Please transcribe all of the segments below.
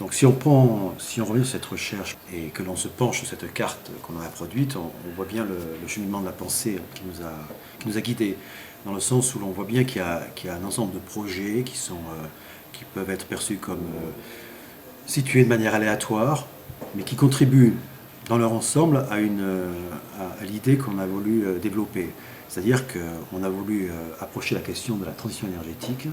Donc si on revient sur cette recherche et que l'on se penche sur cette carte qu'on a produite, on voit bien le cheminement de la pensée qui nous a guidés, dans le sens où l'on voit bien qu'il y a un ensemble de projets qui peuvent être perçus comme situés de manière aléatoire, mais qui contribuent dans leur ensemble à l'idée qu'on a voulu développer. C'est-à-dire qu'on a voulu approcher la question de la transition énergétique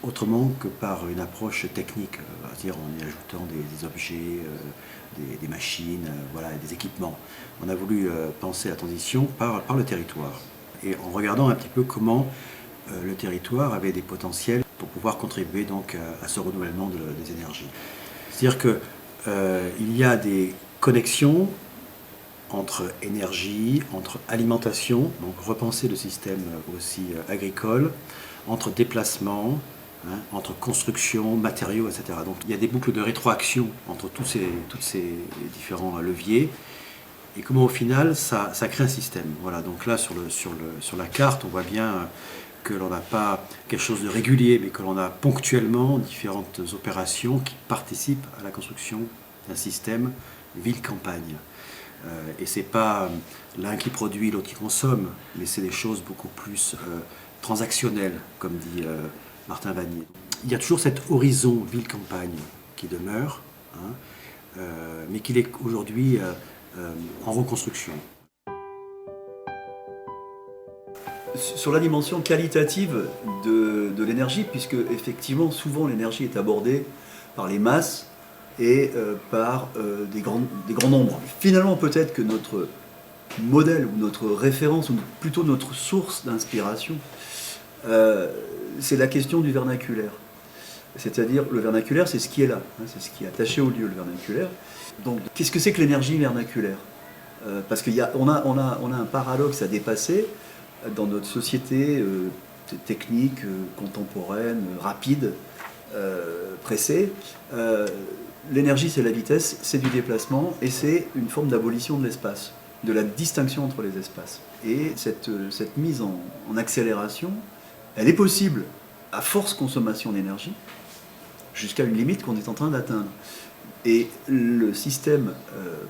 autrement que par une approche technique, c'est-à-dire en y ajoutant des objets, des machines, voilà, des équipements. On a voulu penser la transition par le territoire, et en regardant un petit peu comment le territoire avait des potentiels pour pouvoir contribuer donc à ce renouvellement des énergies. C'est-à-dire qu'il y a des connexions entre énergie, entre alimentation, donc repenser le système aussi agricole, entre déplacement, entre construction, matériaux, etc. Donc il y a des boucles de rétroaction entre tous ces différents leviers, et comment au final ça crée un système. Voilà, donc là sur la carte, on voit bien que l'on n'a pas quelque chose de régulier, mais que l'on a ponctuellement différentes opérations qui participent à la construction d'un système ville-campagne. Et c'est pas l'un qui produit, l'autre qui consomme, mais c'est des choses beaucoup plus transactionnelles, comme dit Martin Vanier. Il y a toujours cet horizon ville-campagne qui demeure, mais qu'il est aujourd'hui en reconstruction. Sur la dimension qualitative de l'énergie, puisque effectivement souvent l'énergie est abordée par les masses et par des grands nombres. Finalement, peut-être que notre modèle ou notre référence, ou plutôt notre source d'inspiration, c'est la question du vernaculaire. C'est-à-dire, le vernaculaire, c'est ce qui est là, c'est ce qui est attaché au lieu, le vernaculaire. Donc, qu'est-ce que c'est que l'énergie vernaculaire? Parce qu'on a un paradoxe à dépasser dans notre société technique, contemporaine, rapide, pressée. L'énergie, c'est la vitesse, c'est du déplacement, et c'est une forme d'abolition de l'espace, de la distinction entre les espaces. Et cette mise en accélération, elle est possible à force consommation d'énergie, jusqu'à une limite qu'on est en train d'atteindre. Et le système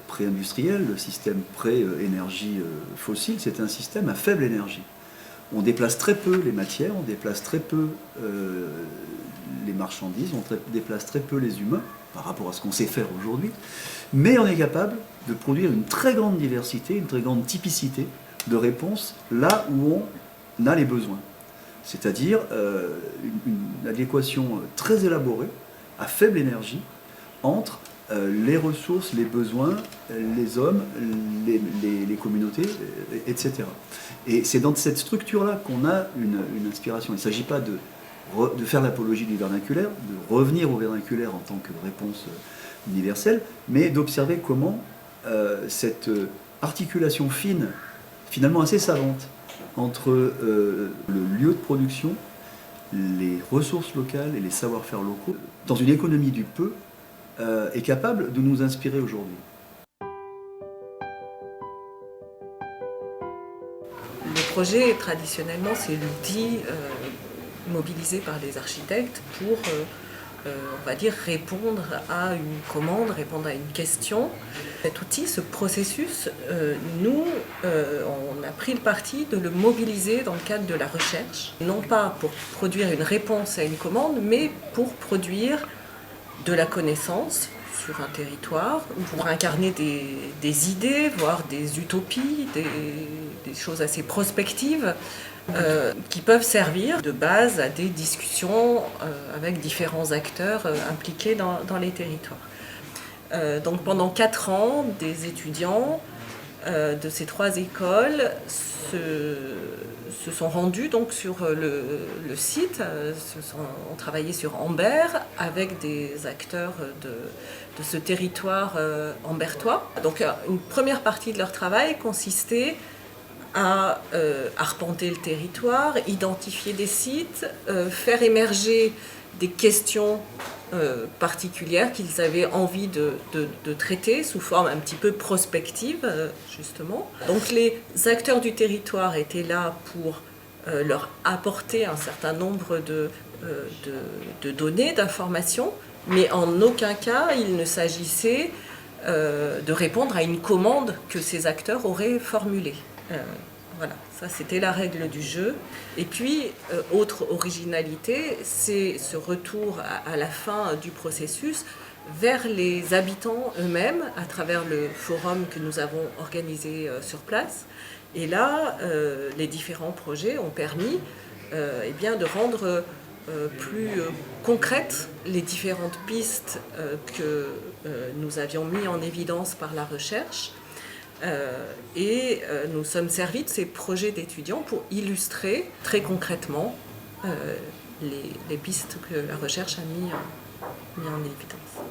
pré-industriel, le système pré-énergie fossile, c'est un système à faible énergie. On déplace très peu les matières, on déplace très peu les marchandises, on déplace très peu les humains par rapport à ce qu'on sait faire aujourd'hui, mais on est capable de produire une très grande diversité, une très grande typicité de réponses là où on a les besoins. C'est-à-dire une adéquation très élaborée, à faible énergie, entre les ressources, les besoins, les hommes, les communautés, etc. Et c'est dans cette structure-là qu'on a une inspiration. Il ne s'agit pas de faire l'apologie du vernaculaire, de revenir au vernaculaire en tant que réponse universelle, mais d'observer comment cette articulation fine, finalement assez savante, entre le lieu de production, les ressources locales et les savoir-faire locaux, dans une économie du peu, est capable de nous inspirer aujourd'hui. Le projet, traditionnellement, c'est l'outil mobilisé par les architectes pour, on va dire, répondre à une commande, répondre à une question. Cet outil, ce processus, nous, on a pris le parti de le mobiliser dans le cadre de la recherche, non pas pour produire une réponse à une commande, mais pour produire de la connaissance sur un territoire, pour incarner des idées, voire des utopies, des choses assez prospectives, qui peuvent servir de base à des discussions avec différents acteurs impliqués dans les territoires. Donc pendant 4 ans, des étudiants de ces 3 écoles se sont rendus donc sur le site, ont travaillé sur Ambert avec des acteurs de ce territoire ambertois. Donc une première partie de leur travail consistait à arpenter le territoire, identifier des sites, faire émerger des questions particulières qu'ils avaient envie de traiter sous forme un petit peu prospective, justement. Donc les acteurs du territoire étaient là pour leur apporter un certain nombre de données, d'informations, mais en aucun cas il ne s'agissait de répondre à une commande que ces acteurs auraient formulée. Voilà, ça c'était la règle du jeu. Et puis, autre originalité, c'est ce retour à la fin du processus vers les habitants eux-mêmes à travers le forum que nous avons organisé sur place. Et là, les différents projets ont permis eh bien, de rendre plus concrètes les différentes pistes que nous avions mis en évidence par la recherche. Et nous sommes servis de ces projets d'étudiants pour illustrer très concrètement les pistes que la recherche a mis en évidence.